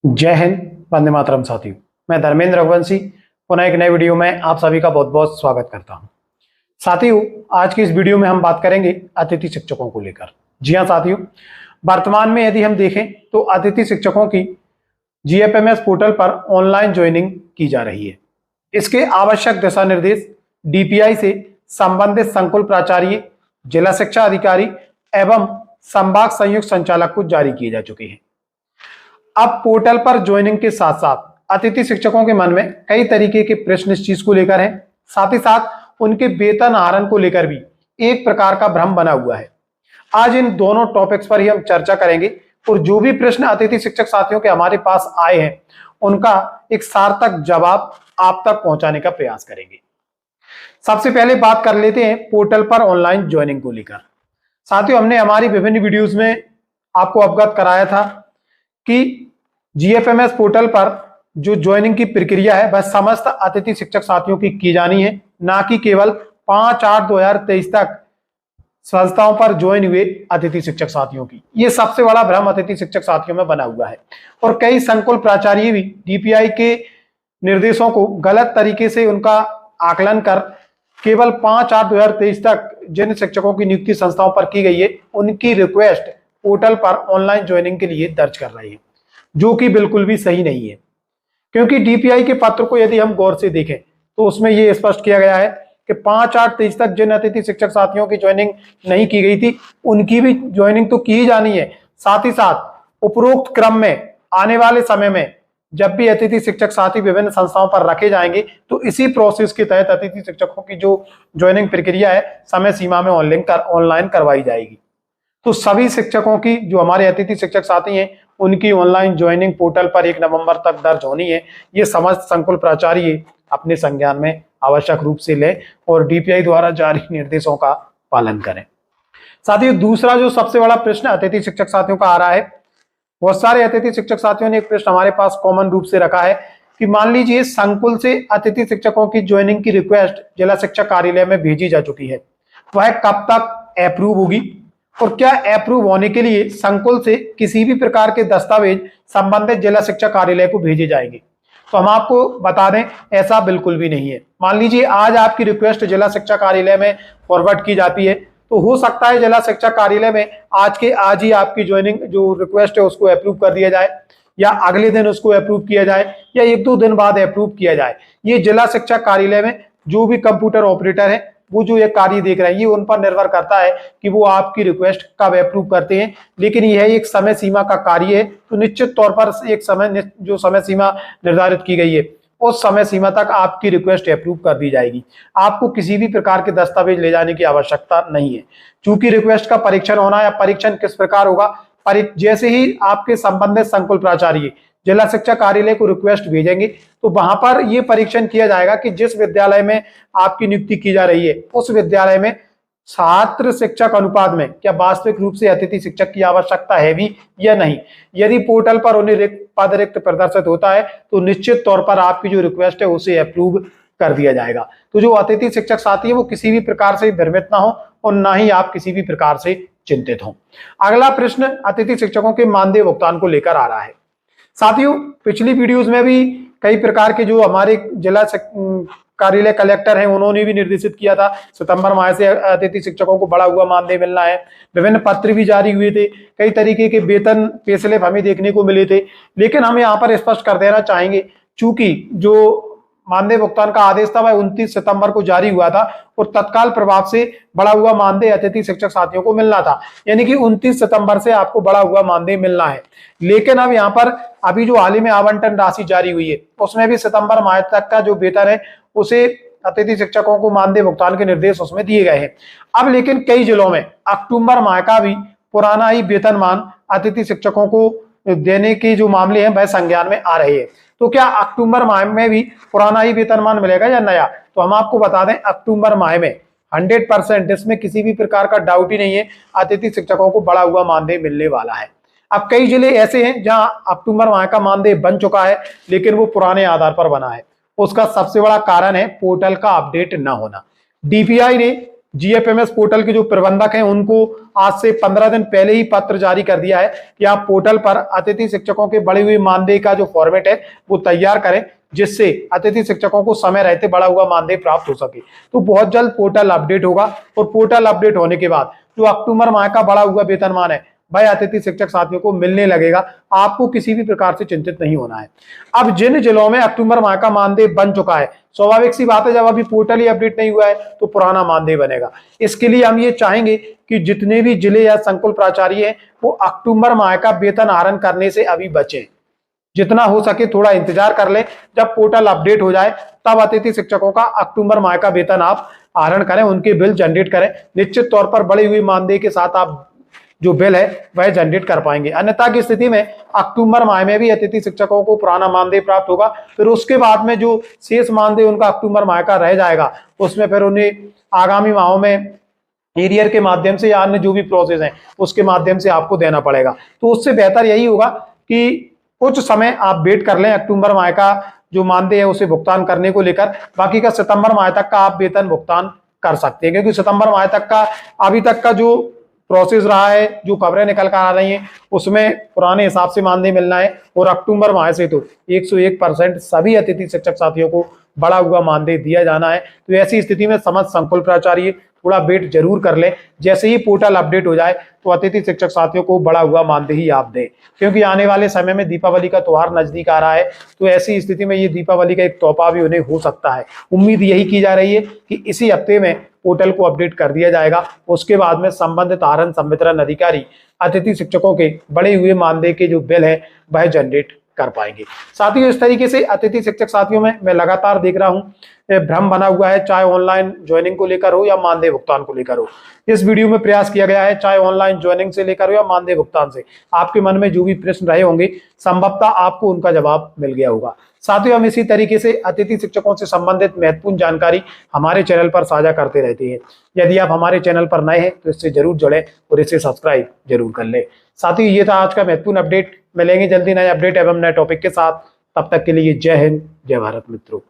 जय हिंद, वंदे मातरम साथियों। मैं धर्मेंद्र रघुवंशी पुनः एक नए वीडियो में आप सभी का बहुत बहुत स्वागत करता हूं। साथियों, आज की इस वीडियो में हम बात करेंगे अतिथि शिक्षकों को लेकर। जी हां साथियों, वर्तमान में यदि हम देखें तो अतिथि शिक्षकों की जीएफएमएस पोर्टल पर ऑनलाइन ज्वाइनिंग की जा रही है। इसके आवश्यक दिशा निर्देश डीपीआई से संबंधित संकुल प्राचार्य, जिला शिक्षा अधिकारी एवं संभाग संयुक्त संचालक को जारी किए जा चुके हैं। अब पोर्टल पर ज्वाइनिंग के साथ साथ अतिथि शिक्षकों के मन में कई तरीके के प्रश्न इस चीज को लेकर हैं। साथ ही साथ उनके वेतन आहरण को लेकर भी एक प्रकार का भ्रम बना हुआ है। आज इन दोनों टॉपिक्स पर ही हम चर्चा करेंगे और जो भी प्रश्न अतिथि शिक्षक साथियों के हमारे पास आए हैं उनका एक सार्थक जवाब आप तक पहुंचाने का प्रयास करेंगे। सबसे पहले बात कर लेते हैं पोर्टल पर ऑनलाइन ज्वाइनिंग को लेकर। साथियों, हमने हमारी विभिन्न वीडियोज में आपको अवगत कराया था कि जीएफएमएस पोर्टल पर जो ज्वाइनिंग की प्रक्रिया है वह समस्त अतिथि शिक्षक साथियों की जानी है, ना कि केवल 5/8/2023 तक संस्थाओं पर ज्वाइन हुए अतिथि शिक्षक साथियों की। ये सबसे बड़ा भ्रम अतिथि शिक्षक साथियों में बना हुआ है और कई संकुल प्राचार्य भी डीपीआई के निर्देशों को गलत तरीके से उनका आकलन कर केवल 5/8/2023 तक जिन शिक्षकों की नियुक्ति संस्थाओं पर की गई है उनकी रिक्वेस्ट पोर्टल पर ऑनलाइन ज्वाइनिंग के लिए दर्ज कर रही है, जो कि बिल्कुल भी सही नहीं है। क्योंकि डीपीआई के पत्र को यदि हम गौर से देखें तो उसमें यह स्पष्ट किया गया है कि 5/8/23 तक जिन अतिथि शिक्षक साथियों की ज्वाइनिंग नहीं की गई थी उनकी भी ज्वाइनिंग तो की ही जानी है। साथ ही साथ उपरोक्त क्रम में आने वाले समय में जब भी अतिथि शिक्षक साथी विभिन्न संस्थाओं पर रखे जाएंगे तो इसी प्रोसेस के तहत अतिथि शिक्षकों की जो ज्वाइनिंग प्रक्रिया है समय सीमा में ऑनलाइन करवाई जाएगी। तो सभी शिक्षकों की जो हमारे अतिथि शिक्षक साथी हैं उनकी ऑनलाइन ज्वाइनिंग पोर्टल पर 1 नवंबर तक दर्ज होनी है। ये समस्त संकुल प्राचार्य अपने संज्ञान में आवश्यक रूप से लें और डीपीआई द्वारा जारी निर्देशों का पालन करें। साथियों, दूसरा जो सबसे बड़ा प्रश्न अतिथि शिक्षक साथियों का आ रहा है, बहुत सारे अतिथि शिक्षक साथियों ने एक प्रश्न हमारे पास कॉमन रूप से रखा है कि मान लीजिए संकुल से अतिथि शिक्षकों की ज्वाइनिंग की रिक्वेस्ट जिला शिक्षा कार्यालय में भेजी जा चुकी है, वह कब तक अप्रूव होगी और क्या अप्रूव होने के लिए संकुल से किसी भी प्रकार के दस्तावेज संबंधित जिला शिक्षा कार्यालय को भेजे जाएंगे? तो हम आपको बता दें, ऐसा बिल्कुल भी नहीं है। मान लीजिए आज आपकी रिक्वेस्ट जिला शिक्षा कार्यालय में फॉरवर्ड की जाती है तो हो सकता है जिला शिक्षा कार्यालय में आज के आज ही आपकी ज्वाइनिंग जो रिक्वेस्ट है उसको अप्रूव कर दिया जाए या अगले दिन उसको अप्रूव किया जाए या 1-2 दिन बाद अप्रूव किया जाए। ये जिला शिक्षा कार्यालय में जो भी कंप्यूटर ऑपरेटर है वो जो ये कार्य देख रहे हैं ये उन पर निर्भर करता है कि वो आपकी रिक्वेस्ट कब अप्रूव करते हैं। लेकिन यह एक समय सीमा का कार्य है तो निश्चित तौर पर एक जो समय सीमा निर्धारित की गई है उस समय सीमा तक आपकी रिक्वेस्ट अप्रूव कर दी जाएगी। आपको किसी भी प्रकार के दस्तावेज ले जाने की आवश्यकता नहीं है। चूंकि रिक्वेस्ट का परीक्षण होना या परीक्षण किस प्रकार होगा, जैसे ही आपके संबंधित संकुल प्राचार्य जिला शिक्षा कार्यालय को रिक्वेस्ट भेजेंगे तो वहां पर यह परीक्षण किया जाएगा कि जिस विद्यालय में आपकी नियुक्ति की जा रही है उस विद्यालय में छात्र शिक्षक अनुपात में क्या वास्तविक रूप से अतिथि शिक्षक की आवश्यकता है भी या नहीं। यदि पोर्टल पर उन्हें पद रिक्त प्रदर्शित होता है तो निश्चित तौर पर आपकी जो रिक्वेस्ट है उसे अप्रूव कर दिया जाएगा। तो जो अतिथि शिक्षक साथी है वो किसी भी प्रकार से भ्रमित ना हो और ना ही आप किसी भी प्रकार से चिंतित हो। अगला प्रश्न अतिथि शिक्षकों के मानदेय भुगतान को लेकर आ रहा है। साथियों, पिछली वीडियोस में भी कई प्रकार के जो हमारे जिला कार्यालय कलेक्टर हैं उन्होंने भी निर्देशित किया था सितंबर माह से अतिथि शिक्षकों को बढ़ा हुआ मानदेय मिलना है। विभिन्न पत्र भी जारी हुए थे, कई तरीके के वेतन पे स्लिप हमें देखने को मिले थे। लेकिन हम यहाँ पर स्पष्ट कर देना चाहेंगे, चूंकि जो मानदेय भुगतान का आदेश था वह 29 सितंबर को जारी हुआ था और तत्काल प्रभाव से बढ़ा हुआ मानदेय अतिथि शिक्षक साथियों को मिलना था, यानी कि 29 सितंबर से आपको बढ़ा हुआ मानदेय मिलना है। लेकिन अब यहाँ पर अभी जो हाल ही में आवंटन राशि जारी हुई है उसमें भी सितंबर माह तक का जो वेतन है उसे अतिथि शिक्षकों को मानदेय भुगतान के निर्देश उसमें दिए गए हैं। अब लेकिन कई जिलों में अक्टूबर माह का भी पुराना ही वेतनमान अतिथि शिक्षकों को देने के जो मामले हैं वह संज्ञान में आ रहे हैं। तो क्या अक्टूबर माह में भी पुराना ही वेतनमान मिलेगा या नया? तो हम आपको बता दें, अक्टूबर माह में 100%, इसमें किसी भी प्रकार का डाउट ही नहीं है, अतिथि शिक्षकों को बढ़ा हुआ मानदेय मिलने वाला है। अब कई जिले ऐसे हैं जहां अक्टूबर माह का मानदेय बन चुका है लेकिन वो पुराने आधार पर बना है। उसका सबसे बड़ा कारण है पोर्टल का अपडेट न होना। डीपीआई ने जीएफएमएस पोर्टल के जो प्रबंधक हैं उनको आज से 15 दिन पहले ही पत्र जारी कर दिया है कि आप पोर्टल पर अतिथि शिक्षकों के बढ़े हुए मानदेय का जो फॉर्मेट है वो तैयार करें, जिससे अतिथि शिक्षकों को समय रहते बढ़ा हुआ मानदेय प्राप्त हो सके। तो बहुत जल्द पोर्टल अपडेट होगा और पोर्टल अपडेट होने के बाद जो अक्टूबर माह का बढ़ा हुआ वेतनमान है वह अतिथि शिक्षक साथियों को मिलने लगेगा। आपको किसी भी प्रकार से चिंतित नहीं होना है। अब जिन जिलों में अक्टूबर माह का मानदेय बन चुका है, स्वाभाविक सी बात है, जब अभी पोर्टल ही अपडेट नहीं हुआ है तो पुराना मानदेय बनेगा। इसके लिए हम ये चाहेंगे कि जितने भी जिले या संकुल प्राचार्य हैं वो अक्टूबर माह का वेतन आहरण करने से अभी बचें। जितना हो सके थोड़ा इंतजार कर लें, जब पोर्टल अपडेट हो जाए तब अतिथि शिक्षकों का अक्टूबर माह का वेतन आप आहरण करें, उनके बिल जनरेट करें। निश्चित तौर पर बढ़ी हुई मानदेय के साथ आप जो बिल है वह जनरेट कर पाएंगे। अन्यथा की स्थिति में अक्टूबर माह में भी अतिथि शिक्षकों को पुराना मानदेय प्राप्त होगा, फिर उसके बाद में जो शेष मानदेय उनका अक्टूबर माह का रह जाएगा उसमें फिर उन्हें आगामी माहों में एरियर के माध्यम से या अन्य जो भी प्रोसेस है उसके माध्यम से आपको देना पड़ेगा। तो उससे बेहतर यही होगा कि कुछ समय आप वेट कर लें, अक्टूबर माह का जो मानदेय है उसे भुगतान करने को लेकर। बाकी का सितंबर माह तक का आप वेतन भुगतान कर सकते हैं, क्योंकि सितंबर माह तक का अभी तक का जो प्रोसेस रहा है, जो खबरें निकल कर आ रही हैं उसमें पुराने हिसाब से मानदेय मिलना है और अक्टूबर माह से तो 101% सभी अतिथि शिक्षक साथियों को बढ़ा हुआ मानदेय दिया जाना है। तो ऐसी स्थिति में समस्त संकुल प्राचार्य थोड़ा वेट जरूर कर ले। जैसे ही पोर्टल अपडेट हो जाए तो अतिथि शिक्षक साथियों को बढ़ा हुआ मानदेय ही आप दें, क्योंकि आने वाले समय में दीपावली का त्योहार नजदीक आ रहा है। तो ऐसी स्थिति में ये दीपावली का एक तोहफा भी उन्हें हो सकता है। उम्मीद यही की जा रही है कि इसी हफ्ते में पोर्टल को अपडेट कर दिया जाएगा। उसके बाद में संबंधित आहरण संवितरण अधिकारी अतिथि शिक्षकों के बढ़े हुए मानदेय के जो बिल है वह जनरेट कर पाएंगे। साथियों, इस तरीके से अतिथि शिक्षक साथियों में मैं लगातार देख रहा हूं भ्रम बना हुआ है, चाहे ऑनलाइन ज्वाइनिंग को लेकर हो या मानदेय भुगतान को लेकर हो। इस वीडियो में प्रयास किया गया है चाहे ऑनलाइन ज्वाइनिंग से लेकर हो या मानदेय भुगतान से, आपके मन में जो भी प्रश्न रहे होंगे संभवतः आपको उनका जवाब मिल गया होगा। साथियों, हम इसी तरीके से अतिथि शिक्षकों से संबंधित महत्वपूर्ण जानकारी हमारे चैनल पर साझा करते रहते हैं। यदि आप हमारे चैनल पर नए हैं तो इससे जरूर जुड़े और इसे सब्सक्राइब जरूर कर ले। साथियों, ये था आज का महत्वपूर्ण अपडेट। मिलेंगे जल्दी नए अपडेट एवं नए टॉपिक के साथ। तब तक के लिए जय हिंद, जय भारत मित्रों।